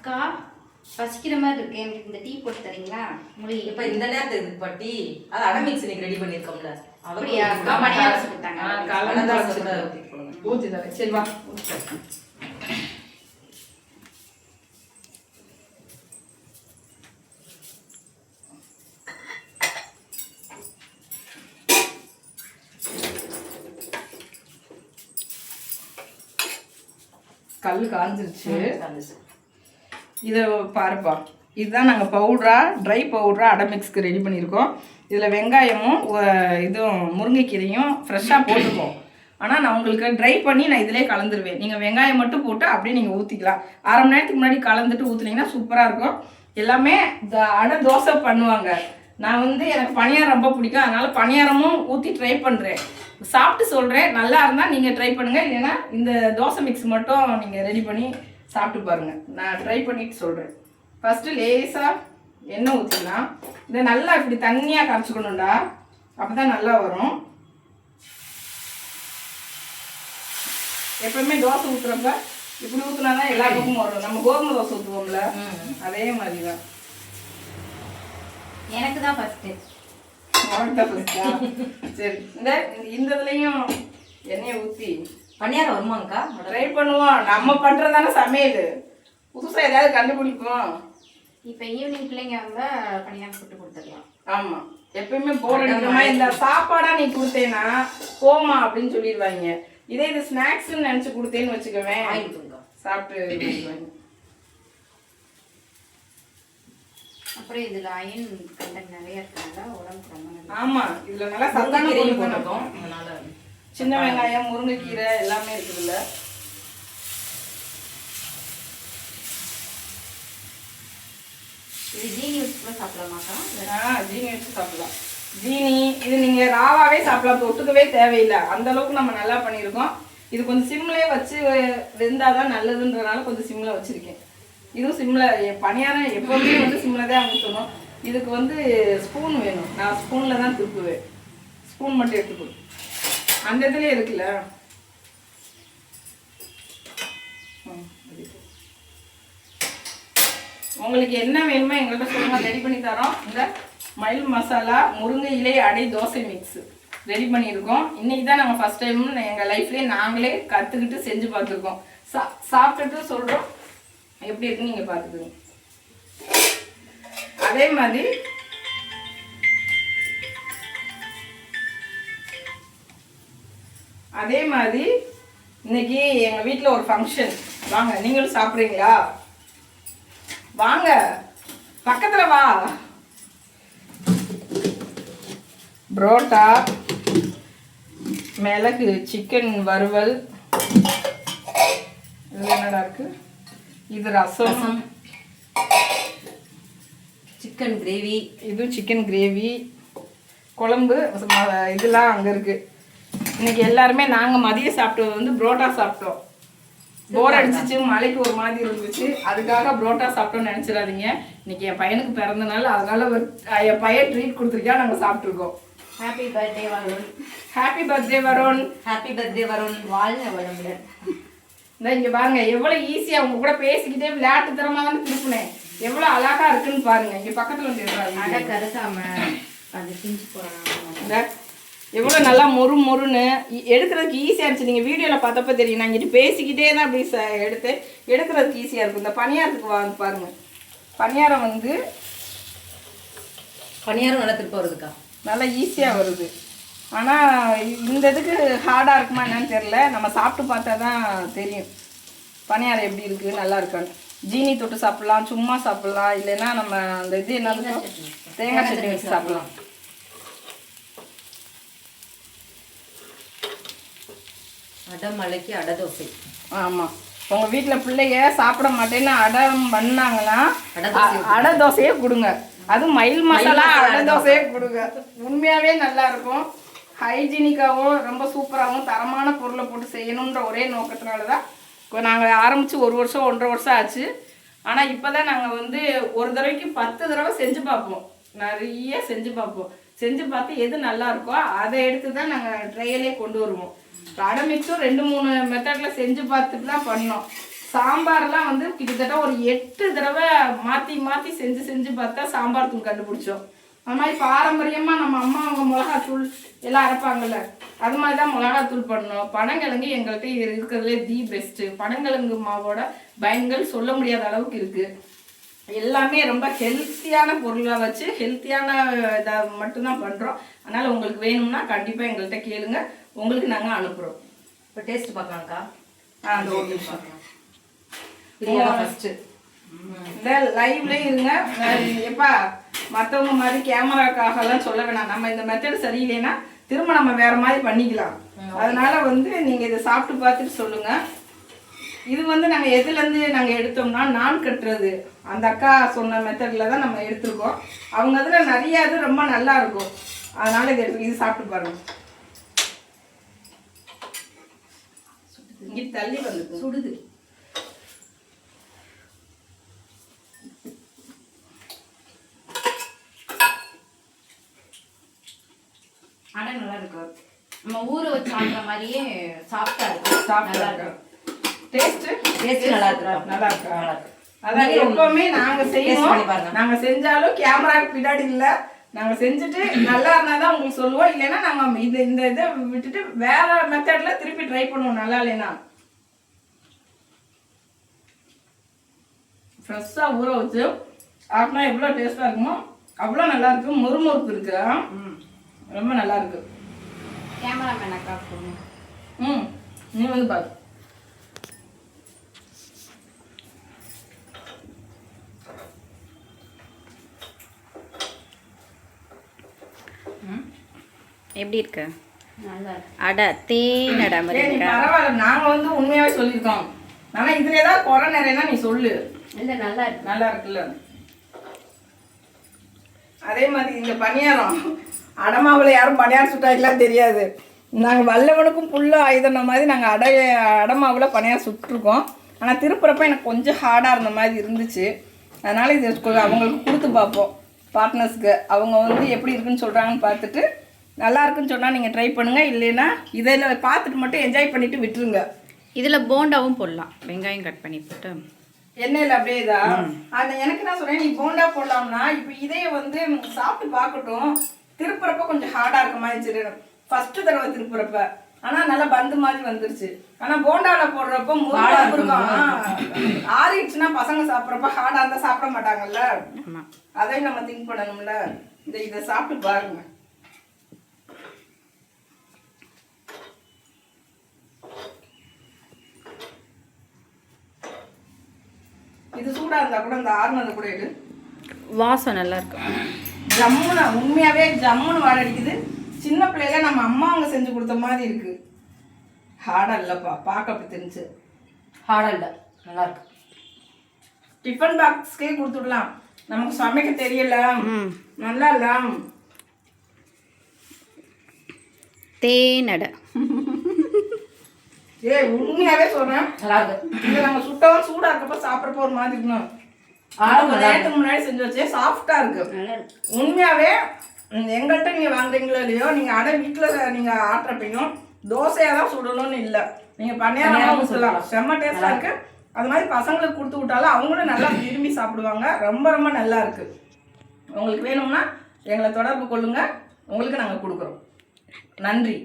அக்கா பசிக்கிற மாதிரி இருக்கு, எனக்கு இந்த டீ போட்டு தரீங்களா? மூலிகை இப்ப இந்த நேரத்துக்கு இதுப்பா டீ அது அடை மிக்ஸ் இன்னைக்கு ரெடி பண்ணிருக்கோம்ல. அப்படியா? மணியார சொல்லிட்டாங்க. ஊத்தி தரேன். சரி வா. கல் காஞ்சிருச்சு. இதை பாருப்பா, இதுதான் நாங்கள் பவுடரா ட்ரை பவுடரா அடை மிக்ஸ்க்கு ரெடி பண்ணியிருக்கோம். இதில் வெங்காயமும் இதுவும் முருங்கைக்கீரையும் ஃப்ரெஷ்ஷாக போட்டுருக்கோம். ஆனால் நான் உங்களுக்கு ட்ரை பண்ணி நான் இதிலே கலந்துருவேன். நீங்கள் வெங்காயம் மட்டும் போட்டு அப்படியே நீங்கள் ஊற்றிக்கலாம். அரை மணி நேரத்துக்கு முன்னாடி கலந்துட்டு ஊற்றுனீங்கன்னா சூப்பராக இருக்கும். எல்லாமே அடை தோசை பண்ணுவாங்க. நான் வந்து எனக்கு பணியாரம் ரொம்ப பிடிக்கும், அதனால் பணியாரமும் ஊற்றி ட்ரை பண்ணுறேன். சாப்பிட்டு சொல்கிறேன், நல்லா இருந்தால் நீங்கள் ட்ரை பண்ணுங்கள். இல்லைன்னா இந்த தோசை மிக்ஸ் மட்டும் நீங்கள் ரெடி பண்ணி சாப்பிட்டு பாருங்கள். நான் ட்ரை பண்ணிட்டு சொல்கிறேன். ஃபஸ்ட்டு லேசாக எண்ணெய் ஊற்றிக்கலாம். இதை நல்லா இப்படி தண்ணியாக கரைச்சிக்கணும்டா, அப்போ தான் நல்லா வரும். எப்பவுமே தோசை ஊற்றுறப்ப இப்படி ஊற்றினா தான் எல்லா பக்கமும் வரும். நம்ம கோதுமை தோசை ஊற்றுவோம்ல, அதே மாதிரி தான். எனக்கு தான் ஃபஸ்ட்டு. சரி, இந்த இதுலையும் எண்ணெயை ஊற்றி பணியாரம் வருமாங்கக்கா? ட்ரை பண்ணுவோம். நம்ம பண்ணுறதானே சமையல், புதுசாக ஏதாவது கண்டுபிடிப்போம். இப்போ ஈவினிங் பிள்ளைங்க வந்தால் பணியாரம் சுட்டு கொடுத்துடலாம். ஆமாம், எப்பயுமே போர் அடிக்கிறமா இந்த சாப்பாடாக நீ கொடுத்தேன்னா போமா அப்படின்னு சொல்லிடுவாங்க. இதே இது ஸ்நாக்ஸ்ன்னு நினச்சி கொடுத்தேன்னு வச்சுக்கவேன், சாப்பிட்டு. அப்புறம் இதில் அயன் கண்டென்ட் நிறைய இருக்கிறதுனால உடம்புக்கு ரொம்ப நல்லா. ஆமாம், இதில் நல்லா சத்தான பொருள் போட்டிருக்கோம். அதனால சின்ன வெங்காயம், முருங்கைக்கீரை எல்லாமே இருக்குதுல்ல. இது ஜீனி வச்சு கூட சாப்பிடலாமாக்கா? ஜீனி வச்சு சாப்பிடலாம். ஜீனி இது நீங்கள் ராவாவே சாப்பிடலாம், தொட்டுக்கவே தேவையில்லை. அந்த அளவுக்கு நம்ம நல்லா பண்ணியிருக்கோம். இது கொஞ்சம் சிம்லேயே வச்சு வெந்தால் தான் நல்லதுன்றதுனால கொஞ்சம் சிம்மில் வச்சுருக்கேன். இதுவும் சிம்மில் பணியாரம் எப்போவுமே வந்து சிம்மில் தான் ஊற்றணும். இதுக்கு வந்து ஸ்பூன் வேணும். நான் ஸ்பூனில் தான் திருப்புவேன். ஸ்பூன் மட்டும் எடுத்துக்கோ, அந்த இதுலேயே இருக்குல்ல. உங்களுக்கு என்ன வேணுமோ எங்கள்கிட்ட சொல்லுங்கள், ரெடி பண்ணி தரோம். இந்த மயில் மசாலா முருங்கை இலை அடை தோசை மிக்ஸ் ரெடி பண்ணியிருக்கோம். இன்றைக்கி தான் நாங்கள் ஃபஸ்ட் டைம் எங்கள் லைஃப்லேயே நாங்களே கற்றுக்கிட்டு செஞ்சு பார்த்துருக்கோம். சாப்பிட்டுட்டு சொல்கிறோம் எப்படி இருக்குன்னு நீங்கள் பார்த்துக்கோங்க. அதே மாதிரி இன்னைக்கு எங்கள் வீட்டில் ஒரு ஃபங்க்ஷன். வாங்க, நீங்களும் சாப்பிட்றீங்களா? வாங்க, பக்கத்தில் வா. புரோட்டா, மிளகு, சிக்கன் வறுவல், இது என்னடா இருக்கு, இது ரசம், சிக்கன் கிரேவி, இது சிக்கன் கிரேவி, குழம்பு, இதெல்லாம் அங்கே இருக்குது. இன்னைக்கு எல்லாருமே நாங்கள் மதியம் சாப்பிட்டது வந்து புரோட்டா சாப்பிட்டோம். போர் அடிச்சிச்சு, மலைக்கு ஒரு மாதிரி இருந்துச்சு, அதுக்காக புரோட்டா சாப்பிட்டோம்னு நினச்சிடாதீங்க. இன்னைக்கு என் பையனுக்கு பிறந்த நாள், அதனால என் பையன் ட்ரீட் கொடுத்துருக்கா, நாங்கள் சாப்பிட்ருக்கோம். Happy birthday Varun. Happy birthday Varun. Happy birthday Varun. வாழ்க வளமுடன். இந்த இங்கே பாருங்க, எவ்வளோ ஈஸியாக உங்க கூட பேசிக்கிட்டே விளையாட்டு தரமாக தானே திருப்பினேன். எவ்வளோ அழகா இருக்குன்னு பாருங்க. இங்கே பக்கத்தில் வந்து அடை கருக்காம அது பிஞ்சு போகிறாங்க. எவ்வளோ நல்லா மொறுன்னு எடுக்கிறதுக்கு ஈஸியாக இருந்துச்சு. நீங்கள் வீடியோவில் பார்த்தப்ப தெரியும், நான் இங்கிட்டு பேசிக்கிட்டே தான் அப்படி எடுக்கிறதுக்கு ஈஸியாக இருக்கும். இந்த பணியாரத்துக்கு பாருங்கள், பணியாரம் வந்து பணியாரம் நல்லா திருப்ப வருதுக்கா, நல்லா ஈஸியாக வருது. ஆனால் இந்த இதுக்கு ஹார்டாக இருக்குமா என்னன்னு தெரில, நம்ம சாப்பிட்டு பார்த்தா தான் தெரியும் பணியாரம் எப்படி இருக்குது, நல்லா இருக்கான்னு. ஜீனி தொட்டு சாப்பிட்லாம், சும்மா சாப்பிட்லாம், இல்லைன்னா நம்ம அந்த இது என்ன தேங்காய் சட்னி வச்சு சாப்பிட்லாம். அடை மலைக்கு அடை தோசை. ஆமாம், உங்கள் வீட்டில் பிள்ளைங்க சாப்பிட மாட்டேன்னு அடம் பண்ணாங்கன்னா அடை தோசையே கொடுங்க. அதுவும் மயில் மசாலா அடை தோசையே கொடுங்க. உண்மையாகவே நல்லா இருக்கும். ஹைஜீனிக்காகவும் ரொம்ப சூப்பராகவும் தரமான பொருளை போட்டு செய்யணுன்ற ஒரே நோக்கத்தினால தான் இப்போ நாங்கள் ஆரம்பித்து 1 வருஷம் 1.5 வருஷம் ஆச்சு. ஆனால் இப்போ தான் நாங்கள் வந்து ஒரு தடவைக்கு 10 தடவை செஞ்சு பார்ப்போம். நிறைய செஞ்சு பார்ப்போம். செஞ்சு பார்த்து எது நல்லா இருக்கோ அதை எடுத்து தான் நாங்கள் ட்ரையலே கொண்டு வருவோம். அடை மிக்ஸும் 2-3 மெத்தடில் செஞ்சு பார்த்துட்டு தான் பண்ணோம். சாம்பார்லாம் வந்து கிட்டத்தட்ட ஒரு 8 தடவை மாற்றி மாற்றி செஞ்சு பார்த்தா சாம்பார் தூள் கண்டுபிடிச்சோம். அது மாதிரி பாரம்பரியமாக நம்ம அம்மா அவங்க மிளகாத்தூள் எல்லாம் அரைப்பாங்கல்ல, அது மாதிரி தான் மிளகாத்தூள் பண்ணோம். பனங்கிழங்கு எங்கள்கிட்ட இருக்கிறதுலே தி பெஸ்ட்டு. பனங்கிழங்கு மாவோட பயன்கள் சொல்ல முடியாத அளவுக்கு இருக்குது. எல்லாமே ரொம்ப ஹெல்த்தியான பொருளாக வச்சு ஹெல்த்தியான இதை மட்டும்தான் பண்ணுறோம். அதனால் உங்களுக்கு வேணும்னா கண்டிப்பாக எங்கள்கிட்ட கேளுங்க, உங்களுக்கு நாங்கள் அனுப்புகிறோம். இப்போ டேஸ்ட் பார்க்கலாம்க்கா. அந்த ஒரு நிமிஷம் ஃபஸ்ட்டு இந்த லைவ்லேயும் இருங்க. எப்பா மற்றவங்க மாதிரி கேமராக்காகலாம் சொல்ல வேணாம். நம்ம இந்த மெத்தட் சரியில்லைன்னா திரும்ப நம்ம வேறு மாதிரி பண்ணிக்கலாம். அதனால் வந்து நீங்கள் இதை சாப்பிட்டு பார்த்துட்டு சொல்லுங்கள். இது வந்து நாங்கள் எதுலேருந்து நாங்கள் எடுத்தோம்னா நான் கட்டுறது அந்த அக்கா சொன்ன மெத்தடில் தான் நம்ம எடுத்துருக்கோம். அவங்க அதில் நிறையா இது ரொம்ப நல்லா இருக்கும். அதனால் இது சாப்பிட்டு பாருங்கள். இங்கே தள்ளி வந்து சுடுது. அடை நல்லா இருக்கு. நம்ம ஊற வச்சு சாப்பிட்ற மாதிரியே சாஃப்டா இருக்கு. நல்லா இருக்கு. டேஸ்ட் நல்லா இருக்கு. நல்லா இருக்கு. அதான் எப்பவுமே நாங்கள் செய்வோம். நாங்கள் செஞ்சாலும் கேமராவுக்கு பின்னாடி இல்லை, நாங்கள் செஞ்சுட்டு நல்லா இருந்தால் தான் உங்களுக்கு சொல்லுவோம். இல்லைன்னா நாங்கள் இந்த இதை விட்டுட்டு வேற மெத்தடில் திருப்பி ட்ரை பண்ணுவோம். நல்லா இல்லைன்னா ஃப்ரெஷ்ஷாக ஊற வச்சு ஆட்டினா எவ்வளோ டேஸ்ட்டாக இருக்குமோ அவ்வளோ நல்லா இருக்கு. முறுமுறுப்பு இருக்கு, ரொம்ப நல்லா இருக்கு. கேமராமேன் அக்கா போகணும். நீ வந்து பாரு. எப்படி இருக்கு? நல்லா இருக்கு. அடை தேன் அடை மாதிரி இருக்கா? பரவாயில்ல, நாங்கள் வந்து உண்மையாகவே சொல்லியிருக்கோம். ஆனால் இதில் ஏதாவது குறை நிறையனா நீ சொல்லு. இல்லை நல்லா இருக்கு. நல்லா இருக்குல்ல. அதே மாதிரி இந்த பணியாரம் அடமாவில் யாரும் பணியாரம் சுட்டாக்கலாம் தெரியாது. நாங்கள் வல்லவனுக்கும் புல்ல ஆயுதன மாதிரி நாங்கள் அடமாவில் பணியாரம் சுட்டுருக்கோம். ஆனால் திருப்புறப்ப எனக்கு கொஞ்சம் ஹார்டாக இருந்த மாதிரி இருந்துச்சு. அதனால் இது அவங்களுக்கு கொடுத்து பார்ப்போம் பார்ட்னர்ஸ்க்கு. அவங்க வந்து எப்படி இருக்குன்னு சொல்கிறாங்கன்னு பார்த்துட்டு நல்லா இருக்குன்னு சொன்னால் நீங்கள் ட்ரை பண்ணுங்கள். இல்லைன்னா இதில் பார்த்துட்டு மட்டும் என்ஜாய் பண்ணிவிட்டு விட்டுருங்க. இதில் போண்டாவும் போடலாம், வெங்காயம் கட் பண்ணி போட்டு எண்ணெயில் அப்படியே தான். அது எனக்கு நான் சொன்னேன் நீ போண்டா போடலாம்னா இப்போ இதையே வந்து சாப்பிட்டு பார்க்கட்டும். திருப்புறப்ப கொஞ்சம் ஹார்டாக இருக்க மாதிரி சரி ஃபஸ்ட்டு தடவை திருப்புறப்ப. ஆனால் நல்லா பந்து மாதிரி வந்துருச்சு. ஆனால் போண்டாவில் போடுறப்போ முருகா இருக்கும். ஆறிடுச்சுன்னா பசங்க சாப்பிட்றப்ப ஹார்டாக இருந்தால் சாப்பிட மாட்டாங்கல்ல, அதையும் நம்ம திங்க் பண்ணணும்ல. இதை சாப்பிட்டு பாருங்க. இது சூடாக இருந்தால் கூட இந்த ஆறுனது கூட இது வாசம் நல்லா இருக்கும். ஜம்முன்னு உண்மையாகவே ஜம்முன்னு வாட அடிக்குது. சின்ன பிள்ளையில நம்ம அம்மா அவங்க செஞ்சு கொடுத்த மாதிரி இருக்கு. ஹார்டாக இல்லைப்பா, பார்க்க அப்படி தெரிஞ்சு ஹார்டாக இல்லை, நல்லா இருக்கு. டிஃபன் பாக்ஸ்க்கே கொடுத்துடலாம். நமக்கு சமைக்க தெரியல, நல்லா இல்லை. தேனடை உண்மையாவே சொல்றேன் நல்லா இருக்கு. இதை நாங்கள் சுட்டவும் சூடாக இருக்கப்ப சாப்பிட்றப்ப ஒரு மாதிரி இருக்கணும். நேரத்துக்கு முன்னாடி செஞ்சு வச்சே சாஃப்டா இருக்கு. உண்மையாவே எங்கள்கிட்ட நீங்க வாங்குறீங்களோ இல்லையோ, நீங்க அடை வீட்டில் நீங்க ஆட்டுறப்பையும் தோசையாக தான் சுடணும்னு இல்லை, நீங்க பணியாரம் ஊற்றலாம். செம்ம டேஸ்டா இருக்கு. அது மாதிரி பசங்களுக்கு கொடுத்து விட்டாலும் அவங்களும் நல்லா விரும்பி சாப்பிடுவாங்க. ரொம்ப ரொம்ப நல்லா இருக்கு. உங்களுக்கு வேணும்னா எங்களை தொடர்பு கொள்ளுங்க, உங்களுக்கு நாங்கள் கொடுக்குறோம். நன்றி.